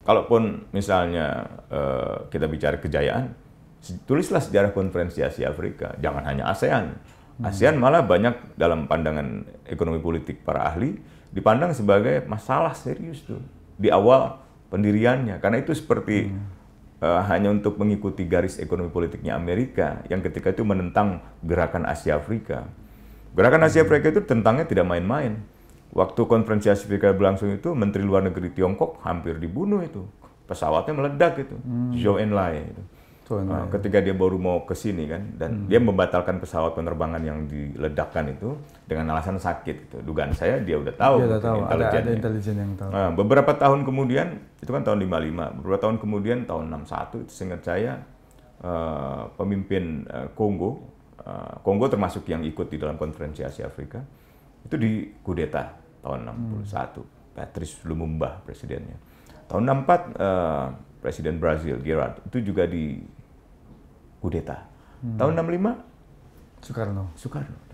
kalaupun misalnya kita bicara kejayaan, tulislah sejarah konferensi Asia Afrika, jangan hanya ASEAN. ASEAN malah banyak dalam pandangan ekonomi politik para ahli dipandang sebagai masalah serius tuh di awal pendiriannya, karena itu seperti hanya untuk mengikuti garis ekonomi politiknya Amerika yang ketika itu menentang gerakan Asia Afrika. Gerakan Asia Afrika itu tentangnya tidak main-main. Waktu konferensi Asia Afrika berlangsung itu, Menteri Luar Negeri Tiongkok hampir dibunuh itu. Pesawatnya meledak itu, Zhou Enlai itu. Ketika dia baru mau ke sini kan, dan dia membatalkan pesawat penerbangan yang diledakkan itu dengan alasan sakit. Gitu. Dugaan saya dia udah tahu. Dia udah tahu, ada intelijen yang tahu. Nah, beberapa tahun kemudian, itu kan tahun 55, beberapa tahun kemudian tahun 61 itu seingat saya pemimpin Kongo termasuk yang ikut di dalam konferensi Asia Afrika, itu dikudeta tahun 61, Patrice Lumumba presidennya. Tahun 64 Presiden Brazil, Gerard, itu juga dikudeta. Tahun 65 Soekarno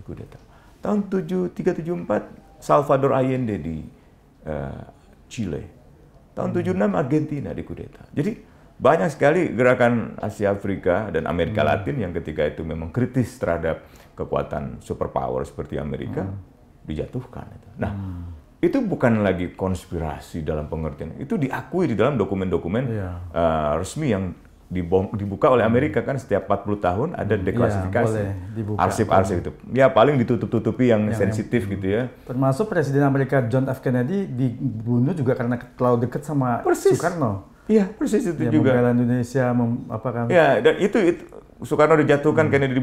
dikudeta. Tahun 73-74 Salvador Allende di Chile. Tahun 76 Argentina dikudeta. Jadi banyak sekali gerakan Asia Afrika dan Amerika Latin yang ketika itu memang kritis terhadap kekuatan superpower seperti Amerika dijatuhkan. Nah, itu bukan lagi konspirasi dalam pengertian, itu diakui di dalam dokumen-dokumen resmi yang dibuka oleh Amerika kan setiap 40 tahun ada deklasifikasi, arsip-arsip itu. Ya paling ditutup-tutupi yang sensitif gitu ya. Termasuk Presiden Amerika John F. Kennedy dibunuh juga karena terlalu dekat sama Soekarno. Iya, persis itu ya, juga. Membela Indonesia, apa kan? Ya, dan itu Soekarno dijatuhkan, Kennedy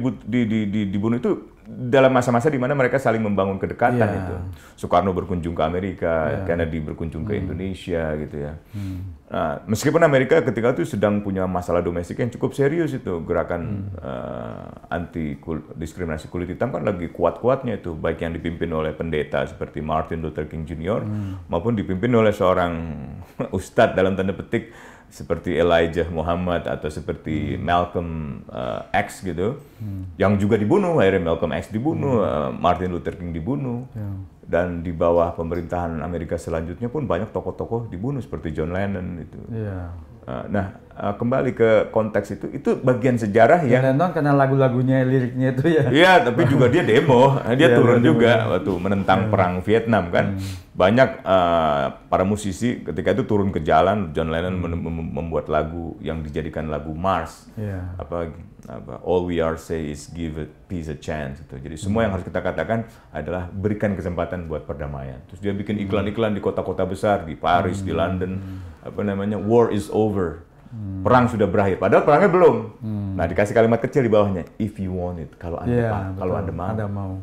dibunuh itu dalam masa-masa di mana mereka saling membangun kedekatan itu. Soekarno berkunjung ke Amerika, Kennedy berkunjung ke Indonesia gitu ya. Nah, meskipun Amerika ketika itu sedang punya masalah domestik yang cukup serius itu, gerakan anti diskriminasi kulit hitam kan lagi kuat-kuatnya itu, baik yang dipimpin oleh pendeta seperti Martin Luther King Jr. Maupun dipimpin oleh seorang ustadz dalam tanda petik seperti Elijah Muhammad atau seperti Malcolm X gitu, yang juga dibunuh. Akhirnya Malcolm X dibunuh, Martin Luther King dibunuh, dan di bawah pemerintahan Amerika selanjutnya pun banyak tokoh-tokoh dibunuh seperti John Lennon itu. Nah, kembali ke konteks itu bagian sejarah yang Lennon karena lagu-lagunya, liriknya itu ya. Iya, tapi juga dia demo, dia turun juga waktu menentang perang Vietnam kan. Banyak para musisi ketika itu turun ke jalan. John Lennon membuat lagu yang dijadikan lagu Mars. Apa all we are say is give peace a chance gitu. Jadi semua yang harus kita katakan adalah berikan kesempatan buat perdamaian. Terus dia bikin iklan-iklan di kota-kota besar, di Paris, di London, apa namanya, war is over. Perang sudah berakhir, padahal perangnya belum. Nah, dikasih kalimat kecil di bawahnya, if you want it, kalau Anda mau.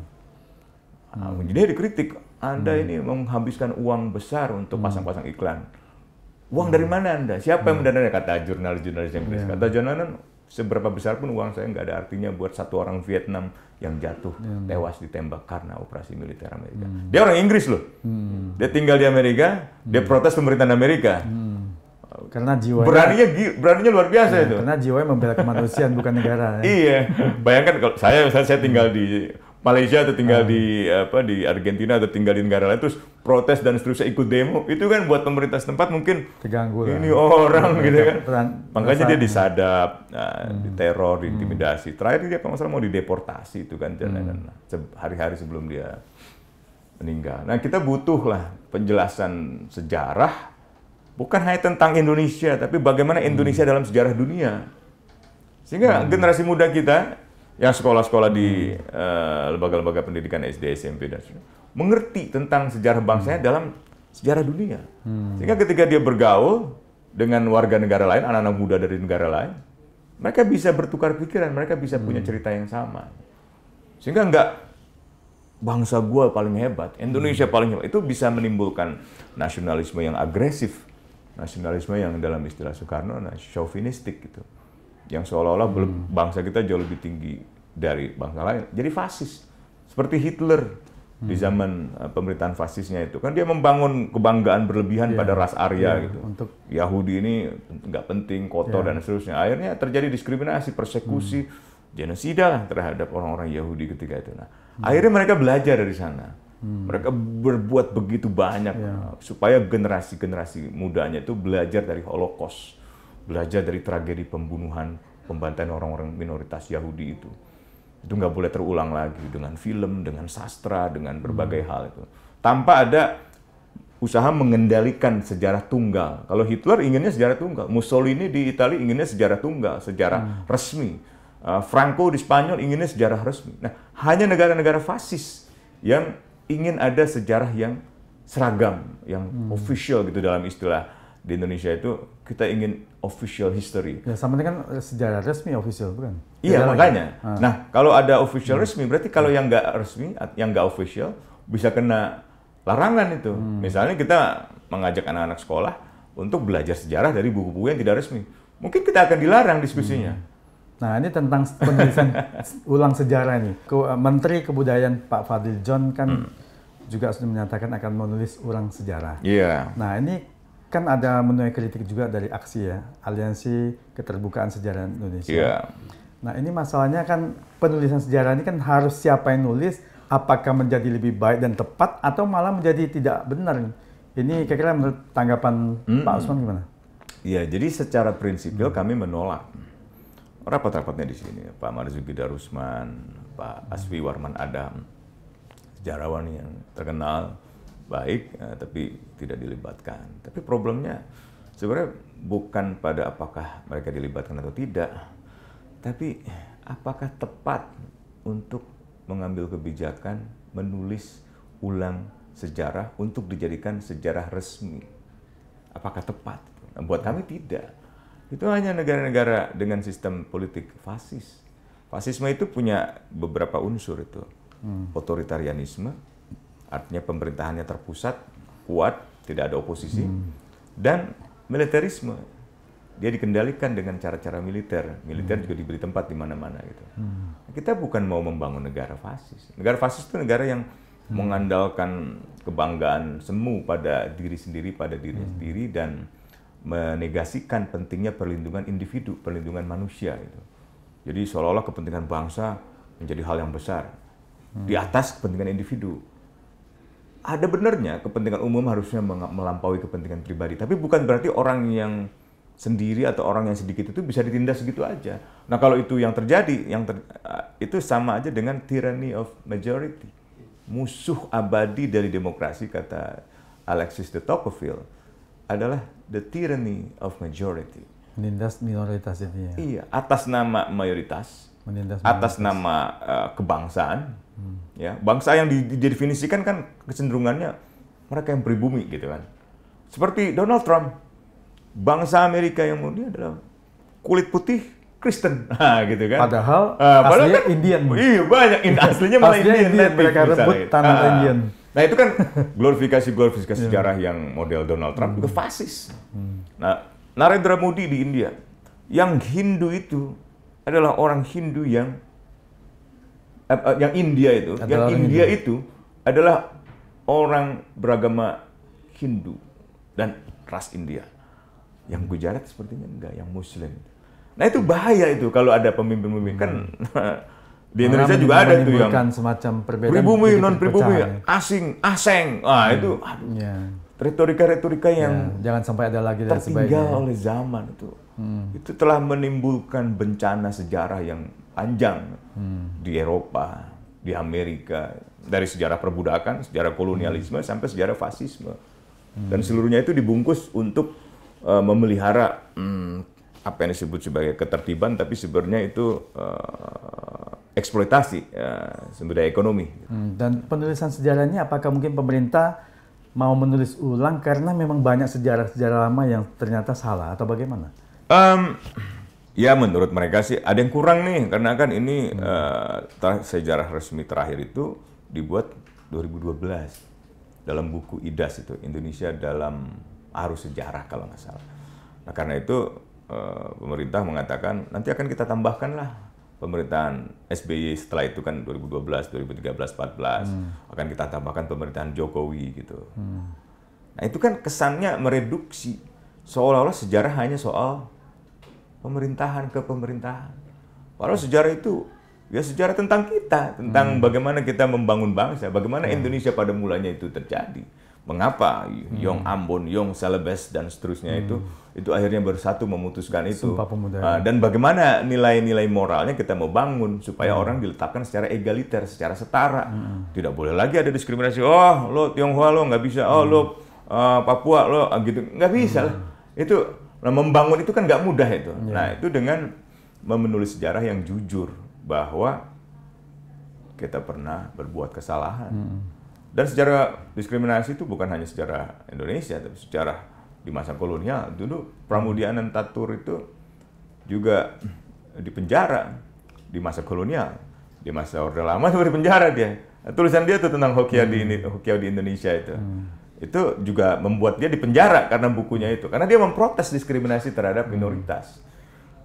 Jadi dia dikritik, Anda ini menghabiskan uang besar untuk pasang-pasang iklan. Uang dari mana Anda? Siapa yang mendanai? Kata jurnalis-jurnalis Inggris. Kata John Lennon, seberapa besar pun uang saya nggak ada artinya buat satu orang Vietnam yang jatuh tewas ditembak karena operasi militer Amerika. Dia orang Inggris loh. Dia tinggal di Amerika, dia protes pemerintahan Amerika. Karena jiwanya beraninya luar biasa itu. Karena jiwanya membela kemanusiaan bukan negara. Iya, bayangkan kalau saya tinggal di Malaysia atau tinggal di Argentina atau tinggal di negara lain terus protes dan seterusnya ikut demo, itu kan buat pemerintah setempat mungkin terganggu lah. Ini orang gitu kan. Makanya dia disadap, diteror, diintimidasi. Terakhir dia kalau nggak salah mau dideportasi itu kan hari-hari sebelum dia meninggal. Nah, kita butuh lah penjelasan sejarah. Bukan hanya tentang Indonesia, tapi bagaimana Indonesia dalam sejarah dunia. Sehingga generasi muda kita, yang sekolah-sekolah di lembaga-lembaga pendidikan SD, SMP, dan sebagainya, mengerti tentang sejarah bangsanya dalam sejarah dunia. Sehingga ketika dia bergaul dengan warga negara lain, anak-anak muda dari negara lain, mereka bisa bertukar pikiran, mereka bisa punya cerita yang sama. Sehingga enggak bangsa gua paling hebat, Indonesia paling hebat, itu bisa menimbulkan nasionalisme yang agresif. Nasionalisme yang dalam istilah Soekarno, chauvinistik gitu. Yang seolah-olah bangsa kita jauh lebih tinggi dari bangsa lain. Jadi fasis. Seperti Hitler di zaman pemerintahan fasisnya itu. Kan dia membangun kebanggaan berlebihan pada ras Arya gitu. Untuk Yahudi ini nggak penting, kotor dan seterusnya. Akhirnya terjadi diskriminasi, persekusi, genosida terhadap orang-orang Yahudi ketika itu. Nah, akhirnya mereka belajar dari sana. Mereka berbuat begitu banyak supaya generasi-generasi mudanya itu belajar dari Holocaust, belajar dari tragedi pembunuhan, pembantaian orang-orang minoritas Yahudi itu. Itu nggak boleh terulang lagi dengan film, dengan sastra, dengan berbagai hal itu. Tanpa ada usaha mengendalikan sejarah tunggal. Kalau Hitler inginnya sejarah tunggal, Mussolini di Italia inginnya sejarah tunggal, sejarah resmi. Franco di Spanyol inginnya sejarah resmi. Nah, hanya negara-negara fasis yang ingin ada sejarah yang seragam, yang official gitu dalam istilah di Indonesia itu kita ingin official history. Ya sama dengan sejarah resmi official bukan? Iya makanya. Nah kalau ada official resmi berarti kalau yang nggak resmi, yang nggak official bisa kena larangan itu. Misalnya kita mengajak anak-anak sekolah untuk belajar sejarah dari buku-buku yang tidak resmi. Mungkin kita akan dilarang diskusinya. Nah ini tentang penulisan ulang sejarah nih. Menteri Kebudayaan Pak Fadil John kan juga sudah menyatakan akan menulis ulang sejarah. Iya. Nah ini kan ada menuai kritik juga dari AKSI ya, Aliansi Keterbukaan Sejarah Indonesia. Iya. Nah ini masalahnya kan penulisan sejarah ini kan harus siapa yang nulis, apakah menjadi lebih baik dan tepat atau malah menjadi tidak benar. Ini kira-kira menurut tanggapan Pak Usman gimana? Iya, jadi secara prinsipil kami menolak rapat-rapatnya di sini. Pak Marzuki Darusman, Pak Asfi Warman Adam, sejarawan yang terkenal, baik, tapi tidak dilibatkan. Tapi problemnya sebenarnya bukan pada apakah mereka dilibatkan atau tidak, tapi apakah tepat untuk mengambil kebijakan menulis ulang sejarah untuk dijadikan sejarah resmi. Apakah tepat? Nah, buat kami tidak. Itu hanya negara-negara dengan sistem politik fasis. Fasisme itu punya beberapa unsur itu. Otoritarianisme, artinya pemerintahannya terpusat, kuat, tidak ada oposisi, dan militerisme. Dia dikendalikan dengan cara-cara militer. Militer juga diberi tempat di mana-mana gitu. Kita bukan mau membangun negara fasis. Negara fasis itu negara yang mengandalkan kebanggaan semu pada diri sendiri, dan menegasikan pentingnya perlindungan individu, perlindungan manusia itu. Jadi seolah-olah kepentingan bangsa menjadi hal yang besar di atas kepentingan individu. Ada benarnya kepentingan umum harusnya melampaui kepentingan pribadi, tapi bukan berarti orang yang sendiri atau orang yang sedikit itu bisa ditindas segitu aja. Nah kalau itu yang terjadi, itu sama aja dengan tyranny of majority. Musuh abadi dari demokrasi, kata Alexis de Tocqueville, adalah the tyranny of majority. Menindas minoritas itu ya? Iya, atas nama mayoritas, atas nama kebangsaan. Ya, bangsa yang didefinisikan kan kecenderungannya mereka yang pribumi gitu kan. Seperti Donald Trump, bangsa Amerika yang murni adalah kulit putih Kristen, gitu kan. Padahal aslinya kan, Indian. Iya banyak, aslinya malah Indian. Mereka rebut tanah Indian. Nah itu kan glorifikasi sejarah yang model Donald Trump juga fasis. Nah Narendra Modi di India, yang Hindu itu adalah orang Hindu yang India itu, itu adalah orang beragama Hindu dan ras India. Yang Gujarat sepertinya enggak, yang Muslim. Nah itu bahaya itu kalau ada pemimpin-pemimpin kan. Di Indonesia juga ada tuh yang semacam perbedaan pribumi, non pribumi, asing, aseng. Nah itu retorika yang jangan sampai ada lagi dan tertinggal oleh zaman itu. Itu telah menimbulkan bencana sejarah yang panjang di Eropa, di Amerika, dari sejarah perbudakan, sejarah kolonialisme sampai sejarah fasisme. Dan seluruhnya itu dibungkus untuk memelihara apa yang disebut sebagai ketertiban, tapi sebenarnya itu eksploitasi sumber daya ekonomi. Dan penulisan sejarah ini apakah mungkin pemerintah mau menulis ulang karena memang banyak sejarah-sejarah lama yang ternyata salah atau bagaimana? Ya menurut mereka sih ada yang kurang nih, karena kan ini sejarah resmi terakhir itu dibuat 2012 dalam buku IDAS itu, Indonesia dalam Arus Sejarah kalau nggak salah. Nah karena itu pemerintah mengatakan nanti akan kita tambahkan lah pemerintahan SBY setelah itu kan 2012, 2013, 2014 akan kita tambahkan pemerintahan Jokowi gitu. Nah itu kan kesannya mereduksi seolah-olah sejarah hanya soal pemerintahan ke pemerintahan. Padahal sejarah itu Ya sejarah tentang kita, tentang bagaimana kita membangun bangsa, bagaimana Indonesia pada mulanya itu terjadi. Mengapa Yong Ambon, Yong Celebes dan seterusnya itu akhirnya bersatu memutuskan itu. Sumpah Pemuda. Dan bagaimana nilai-nilai moralnya kita mau bangun supaya orang diletakkan secara egaliter, secara setara. Tidak boleh lagi ada diskriminasi. Oh, lo Tionghoa lo nggak bisa. Oh, lo Papua lo gitu. Nggak bisa lah. Itu membangun itu kan nggak mudah itu. Nah, itu dengan menulis sejarah yang jujur bahwa kita pernah berbuat kesalahan. Dan sejarah diskriminasi itu bukan hanya sejarah Indonesia, tapi sejarah di masa kolonial. Dulu Pramudia Anantatur itu juga dipenjara di masa kolonial. Di masa Orde Lama juga dipenjara dia. Tulisan dia tuh tentang Hokiau di Indonesia itu. Itu juga membuat dia dipenjara karena bukunya itu. Karena dia memprotes diskriminasi terhadap minoritas.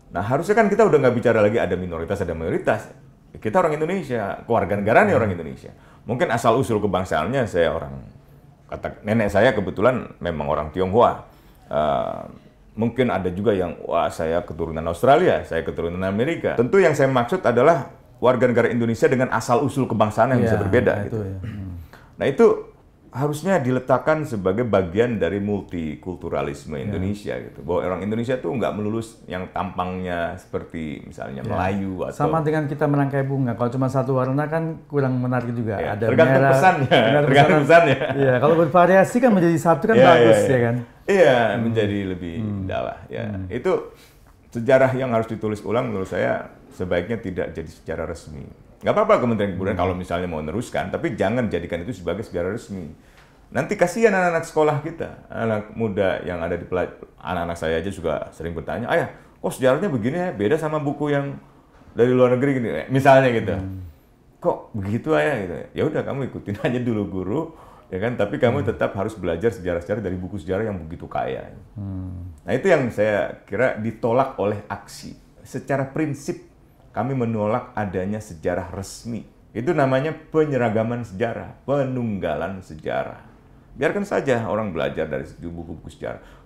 Nah, harusnya kan kita udah nggak bicara lagi ada minoritas, ada mayoritas. Kita orang Indonesia, kewarganegaraan orang Indonesia. Mungkin asal-usul kebangsaannya saya kata nenek saya kebetulan memang orang Tionghoa. Mungkin ada juga yang, wah saya keturunan Australia, saya keturunan Amerika. Tentu yang saya maksud adalah warga negara Indonesia dengan asal-usul kebangsaan yang bisa berbeda. Gitu. Nah itu harusnya diletakkan sebagai bagian dari multikulturalisme Indonesia gitu. Bahwa orang Indonesia tuh nggak melulu yang tampangnya seperti misalnya Melayu atau sama dengan kita merangkai bunga. Kalau cuma satu warna kan kurang menarik juga. Ada tergantung merah, pesannya. Tergantung pesannya. Iya, kalau bervariasi kan menjadi satu kan bagus ya kan. Iya, menjadi lebih indah lah. Ya, itu sejarah yang harus ditulis ulang menurut saya sebaiknya tidak jadi secara resmi. Nggak apa-apa Kementerian Kebudayaan kalau misalnya mau meneruskan, tapi jangan jadikan itu sebagai sejarah resmi. Nanti kasihan anak-anak sekolah kita, anak muda yang ada di anak-anak saya aja juga sering bertanya, ayah, kok sejarahnya begini ya, beda sama buku yang dari luar negeri gini, misalnya gitu. Kok begitu ayah? Gitu. Ya udah kamu ikutin aja dulu guru, ya kan? Tapi kamu tetap harus belajar sejarah-sejarah dari buku sejarah yang begitu kaya. Nah itu yang saya kira ditolak oleh aksi. Secara prinsip kami menolak adanya sejarah resmi. Itu namanya penyeragaman sejarah, penunggalan sejarah. Biarkan saja orang belajar dari buku-buku sejarah.